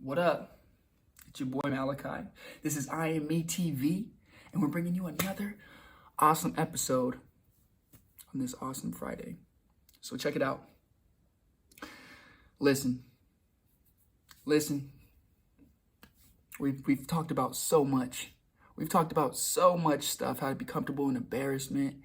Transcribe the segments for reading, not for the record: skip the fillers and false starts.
What up? It's your boy Malachi. This is I Am Me TV, and we're bringing you another awesome episode on this awesome Friday. So check it out. Listen. We've talked about so much. We've talked about so much stuff, how to be comfortable in embarrassment,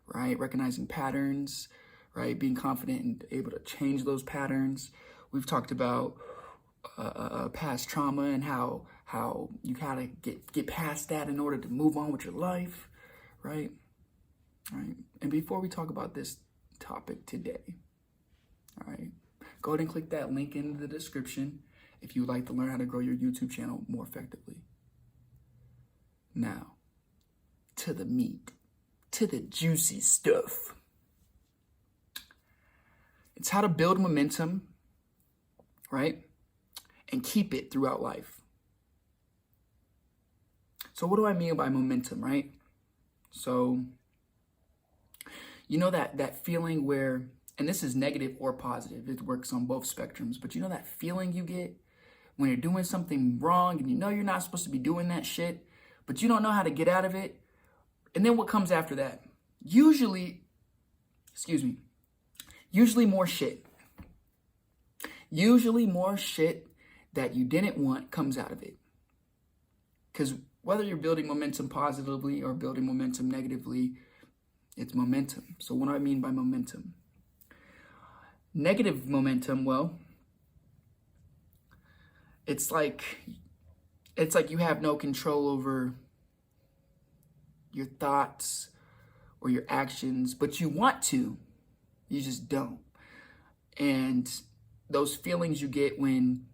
right? Recognizing patterns, right? Being confident and able to change those patterns. We've talked about past trauma and how you gotta get past that in order to move on with your life, right? Right. And before we talk about this topic today, all right, go ahead and click that link in the description if you would like to learn how to grow your YouTube channel more effectively. Now, to the meat, to the juicy stuff. It's how to build momentum, right? And keep it throughout life. So what do I mean by momentum, right? So, you know that feeling where, and this is negative or positive, it works on both spectrums, but you know that feeling you get when you're doing something wrong and you know you're not supposed to be doing that shit, but you don't know how to get out of it? And then what comes after that? Usually more shit. Usually more shit that you didn't want comes out of it. Because whether you're building momentum positively or building momentum negatively, it's momentum. So what do I mean by momentum? Negative momentum, well, it's like you have no control over your thoughts or your actions, but you want to, you just don't. And those feelings you get when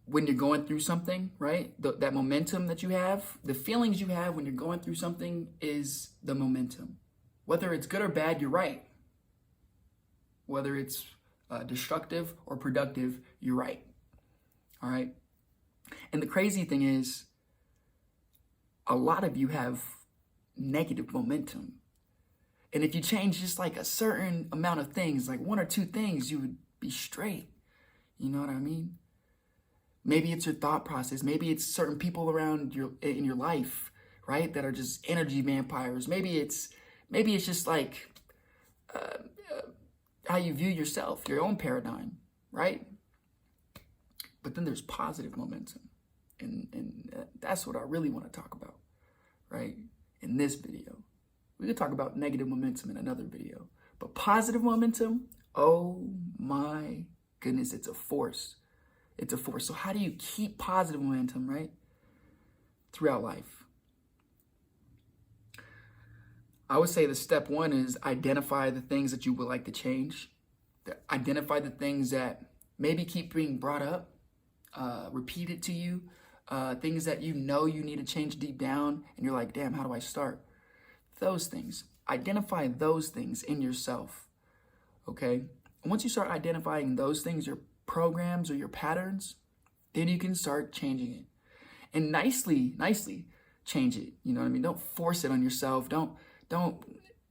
you're going through something, right? That momentum that you have, the feelings you have when you're going through something is the momentum. Whether it's good or bad, you're right. Whether it's destructive or productive, you're right. All right? And the crazy thing is, a lot of you have negative momentum. And if you change just like a certain amount of things, like one or two things, you would be straight. You know what I mean? Maybe it's your thought process. Maybe it's certain people around in your life, right, that are just energy vampires. Maybe it's just like how you view yourself, your own paradigm, right? But then there's positive momentum, and that's what I really want to talk about, right? In this video, we could talk about negative momentum in another video, but positive momentum, oh my goodness, it's a force. It's a force. So how do you keep positive momentum, right, throughout life? I would say the step one is identify the things that you would like to change. Identify the things that maybe keep being brought up, repeated to you, things that you know you need to change deep down, and you're like, damn, how do I start? Those things. Identify those things in yourself, okay? And once you start identifying those things, your programs or your patterns, then you can start changing it. And nicely change it. You know what I mean? Don't force it on yourself. Don't,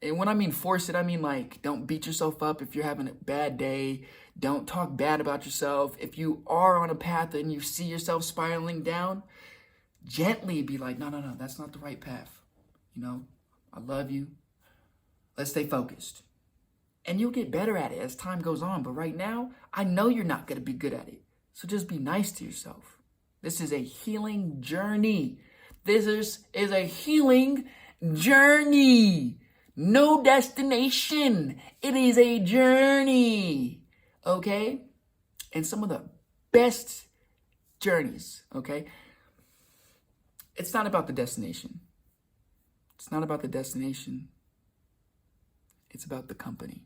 and when I mean force it, I mean like, don't beat yourself up if you're having a bad day. Don't talk bad about yourself. If you are on a path and you see yourself spiraling down, gently be like, no, that's not the right path. You know, I love you. Let's stay focused. And you'll get better at it as time goes on. But right now, I know you're not going to be good at it. So just be nice to yourself. This is a healing journey. This is a healing journey. No destination. It is a journey. Okay? And some of the best journeys, okay? It's not about the destination. It's not about the destination. It's about the company.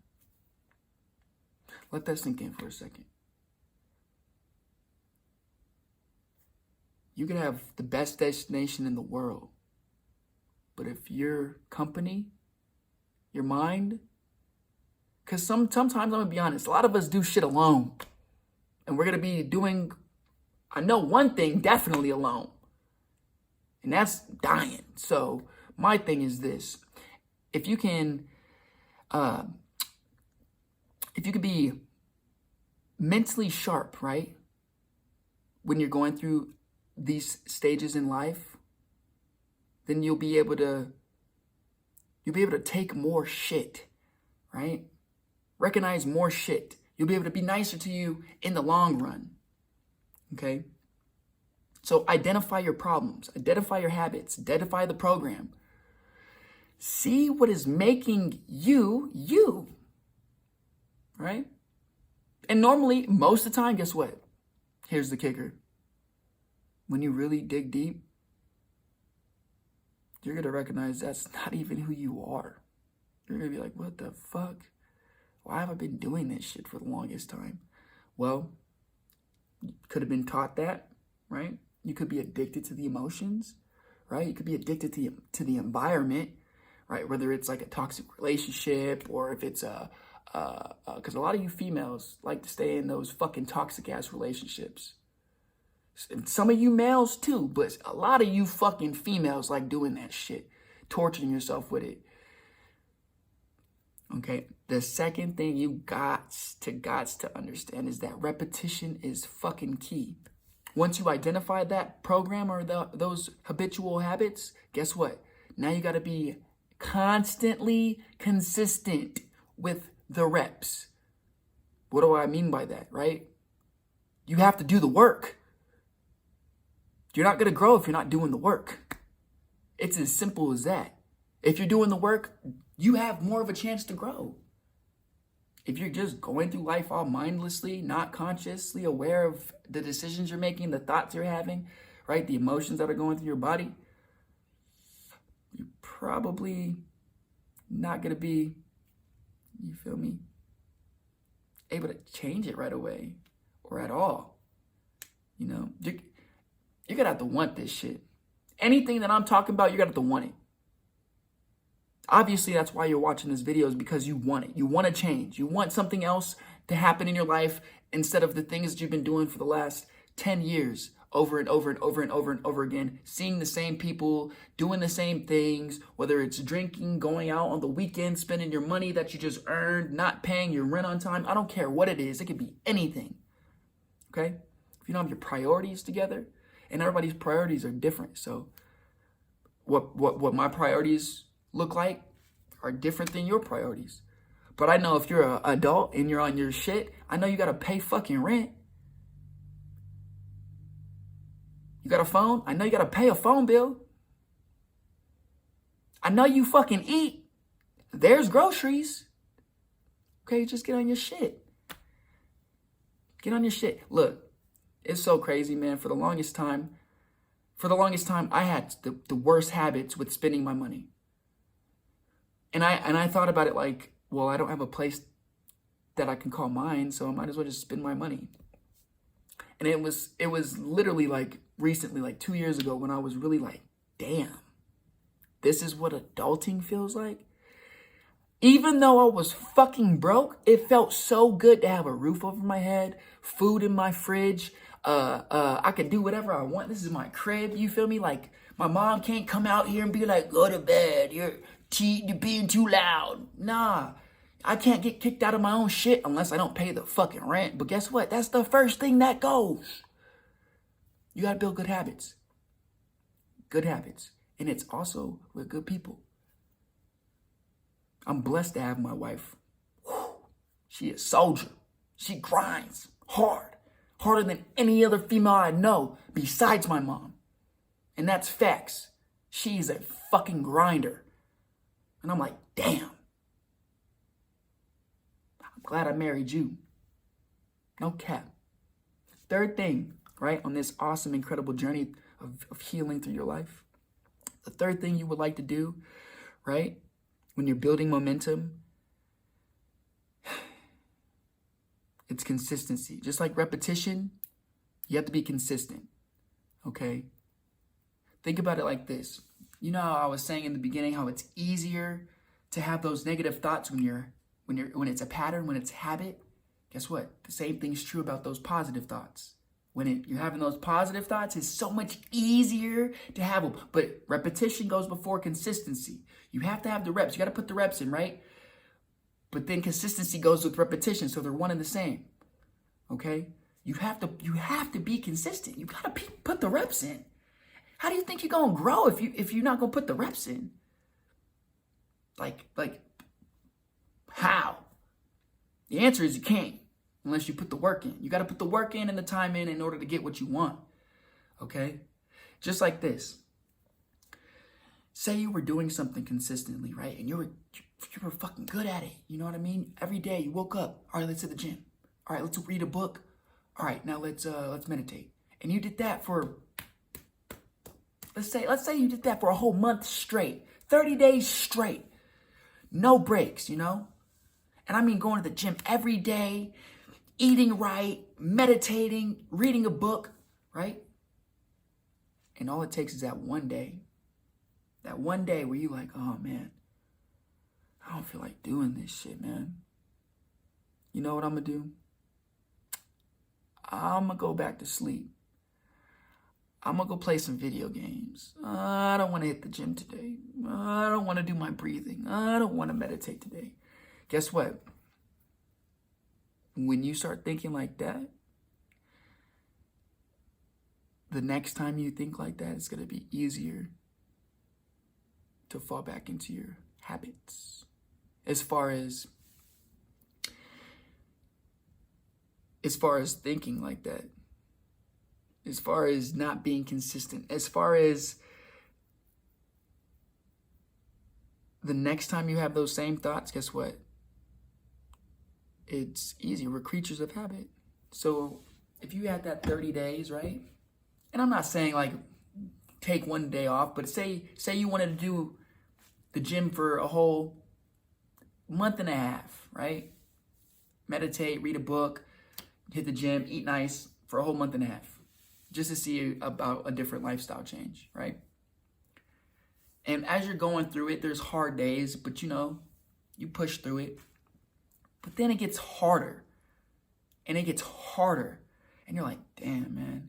Let that sink in for a second. You can have the best destination in the world, but if your company, your mind, because sometimes I'm going to be honest, a lot of us do shit alone. And we're going to be doing, I know one thing definitely alone, and that's dying. So my thing is this. If you can be mentally sharp, right? when you're going through these stages in life, then you'll be able to take more shit, right? Recognize more shit. You'll be able to be nicer to you in the long run. Okay? So identify your problems, identify your habits, identify the program. See what is making you, you. Right? And normally, most of the time, guess what? Here's the kicker. When you really dig deep, you're going to recognize that's not even who you are. You're going to be like, what the fuck? Why have I been doing this shit for the longest time? Well, you could have been taught that, right? You could be addicted to the emotions, right? You could be addicted to the environment, right? Whether it's like a toxic relationship or if it's because a lot of you females like to stay in those fucking toxic ass relationships. And some of you males too, but a lot of you fucking females like doing that shit, torturing yourself with it. Okay, the second thing you got to understand is that repetition is fucking key. Once you identify that program or those habitual habits, guess what? Now you got to be constantly consistent with the reps. What do I mean by that, right? You have to do the work. You're not going to grow if you're not doing the work. It's as simple as that. If you're doing the work, you have more of a chance to grow. If you're just going through life all mindlessly, not consciously aware of the decisions you're making, the thoughts you're having, right? The emotions that are going through your body, you're probably not going to be, you feel me, able to change it right away or at all. You know, you're going to have to want this shit. Anything that I'm talking about, you're going to have to want it. Obviously, that's why you're watching this video, is because you want it. You want to change. You want something else to happen in your life instead of the things that you've been doing for the last 10 years, over and over and over and over and over again, seeing the same people, doing the same things, whether it's drinking, going out on the weekend, spending your money that you just earned, not paying your rent on time. I don't care what it is. It could be anything. Okay? If you don't have your priorities together, and everybody's priorities are different. So what my priorities look like are different than your priorities. But I know if you're an adult and you're on your shit, I know you got to pay fucking rent. You got a phone? I know you got to pay a phone bill. I know you fucking eat. There's groceries. Okay, just get on your shit. Get on your shit. Look, it's so crazy, man. For the longest time, I had the worst habits with spending my money. And I thought about it like, well, I don't have a place that I can call mine, so I might as well just spend my money. And it was literally like recently, like 2 years ago, when I was really like, damn, this is what adulting feels like. Even though I was fucking broke, it felt so good to have a roof over my head, food in my fridge. I could do whatever I want. This is my crib. You feel me? Like, my mom can't come out here and be like, go to bed. You're being too loud. Nah, I can't get kicked out of my own shit unless I don't pay the fucking rent. But guess what? That's the first thing that goes. You got to build good habits. Good habits. And it's also with good people. I'm blessed to have my wife. Whew. She is a soldier. She grinds hard. Harder than any other female I know besides my mom. And that's facts. She's a fucking grinder. And I'm like, damn. I'm glad I married you. No cap. Third thing, right, on this awesome, incredible journey of healing through your life. The third thing you would like to do, right, when you're building momentum, it's consistency. Just like repetition, you have to be consistent, okay? Think about it like this. You know how I was saying in the beginning how it's easier to have those negative thoughts when it's a pattern, when it's habit? Guess what? The same thing's true about those positive thoughts. When you're having those positive thoughts, it's so much easier to have them. But repetition goes before consistency. You have to have the reps. You got to put the reps in, right? But then consistency goes with repetition, so they're one and the same. Okay? You have to be consistent. You gotta put the reps in. How do you think you're gonna grow if you're not gonna put the reps in? Like how? The answer is you can't unless you put the work in. You gotta put the work in and the time in order to get what you want. Okay? Just like this. Say you were doing something consistently, right? And you were fucking good at it. You know what I mean? Every day you woke up. All right, let's hit the gym. All right, let's read a book. All right, now let's meditate. And you did that for, let's say you did that for a whole month straight, 30 days straight, no breaks, you know? And I mean going to the gym every day, eating right, meditating, reading a book, right? And all it takes is that one day where you like, oh man, I don't feel like doing this shit, man. You know what I'm gonna do? I'm gonna go back to sleep. I'm gonna go play some video games. I don't want to hit the gym today. I don't want to do my breathing. I don't want to meditate today. Guess what? When you start thinking like that, the next time you think like that, it's gonna be easier to fall back into your habits. As far as thinking like that, as far as not being consistent, as far as the next time you have those same thoughts, guess what? It's easy. We're creatures of habit. So if you had that 30 days, right? And I'm not saying like take one day off, but say you wanted to do the gym for a whole month and a half, right? Meditate, read a book, hit the gym, eat nice for a whole month and a half, just to see about a different lifestyle change, right? And as you're going through it, there's hard days, but you know, you push through it. But then it gets harder, and it gets harder, and you're like, damn, man.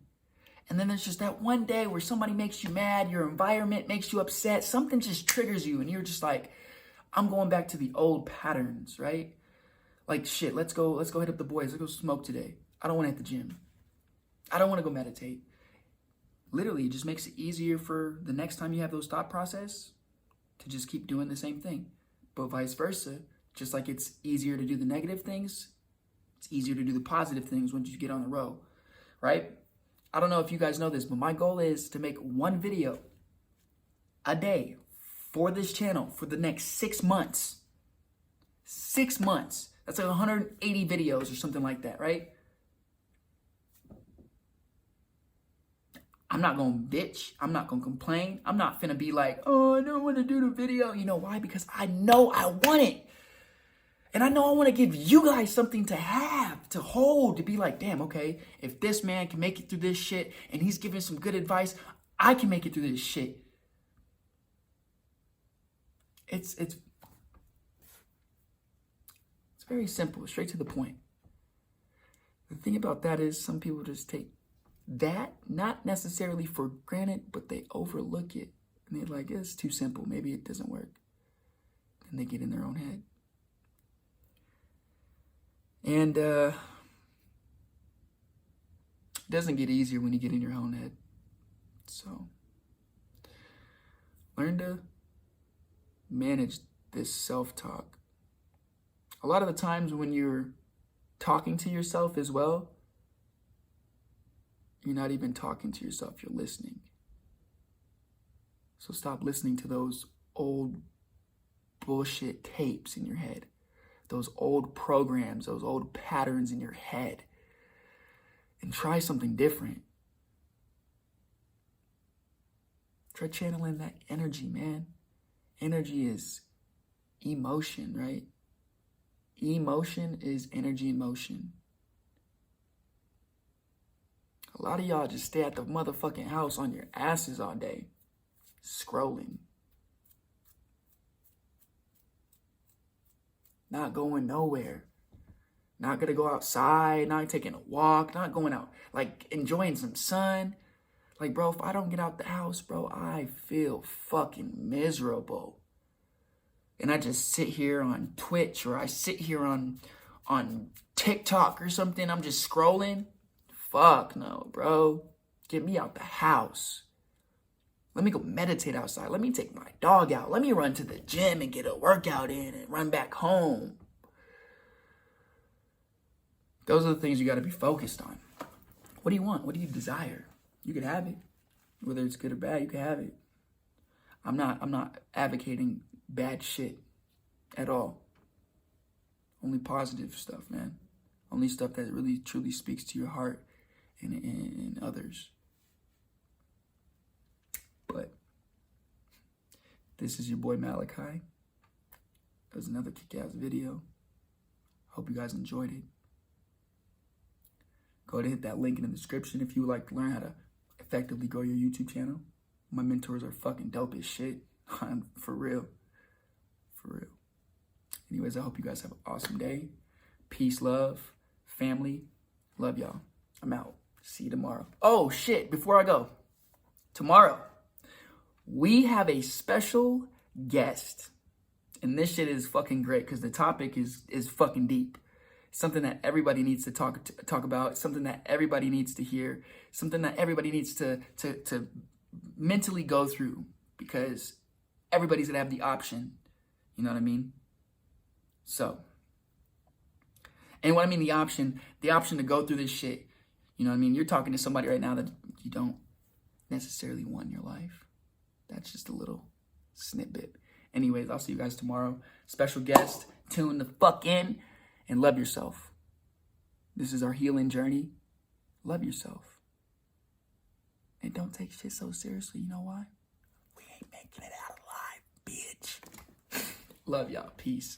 And then there's just that one day where somebody makes you mad, your environment makes you upset, something just triggers you, and you're just like, I'm going back to the old patterns, right? Like, shit, let's go hit up the boys. Let's go smoke today. I don't want to hit the gym. I don't want to go meditate. Literally, it just makes it easier for the next time you have those thought process to just keep doing the same thing. But vice versa, just like it's easier to do the negative things, it's easier to do the positive things once you get on the road, right? I don't know if you guys know this, but my goal is to make one video a day for this channel for the next 6 months. 6 months. That's like 180 videos or something like that, right? I'm not going to bitch. I'm not going to complain. I'm not finna be like, oh, I don't want to do the video. You know why? Because I know I want it. And I know I want to give you guys something to have, to hold, to be like, damn, okay, if this man can make it through this shit and he's giving some good advice, I can make it through this shit. It's very simple, straight to the point. The thing about that is some people just take that, not necessarily for granted, but they overlook it. And they're like, it's too simple. Maybe it doesn't work. And they get in their own head. And it doesn't get easier when you get in your own head. So learn to manage this self-talk. A lot of the times when you're talking to yourself as well, you're not even talking to yourself, you're listening. So stop listening to those old bullshit tapes in your head. Those old programs, those old patterns in your head, and try something different. Try channeling that energy, man. Energy is emotion, right? Emotion is energy in motion. A lot of y'all just stay at the motherfucking house on your asses all day, scrolling. Not going nowhere. Not gonna go outside, not taking a walk, not going out, like enjoying some sun. Like, bro, if I don't get out the house, bro, I feel fucking miserable. And I just sit here on Twitch or I sit here on TikTok or something. I'm just scrolling. Fuck no, bro. Get me out the house. Let me go meditate outside. Let me take my dog out. Let me run to the gym and get a workout in and run back home. Those are the things you got to be focused on. What do you want? What do you desire? You can have it. Whether it's good or bad, you can have it. I'm not advocating bad shit at all. Only positive stuff, man. Only stuff that really truly speaks to your heart and others. But this is your boy Malachi. That was another kick-ass video. Hope you guys enjoyed it. Go ahead and hit that link in the description if you would like to learn how to effectively grow your YouTube channel. My mentors are fucking dope as shit. For real. For real. Anyways, I hope you guys have an awesome day. Peace, love, family. Love y'all. I'm out. See you tomorrow. Oh, shit. Before I go. Tomorrow, we have a special guest. And this shit is fucking great because the topic is fucking deep. Something that everybody needs to talk about. Something that everybody needs to hear. Something that everybody needs to mentally go through. Because everybody's going to have the option. You know what I mean? So, and when I mean the option to go through this shit, you know what I mean? You're talking to somebody right now that you don't necessarily want in your life. That's just a little snippet. Anyways, I'll see you guys tomorrow. Special guest, tune the fuck in and love yourself. This is our healing journey. Love yourself. And don't take shit so seriously. You know why? We ain't making it out alive, bitch. Love y'all. Peace.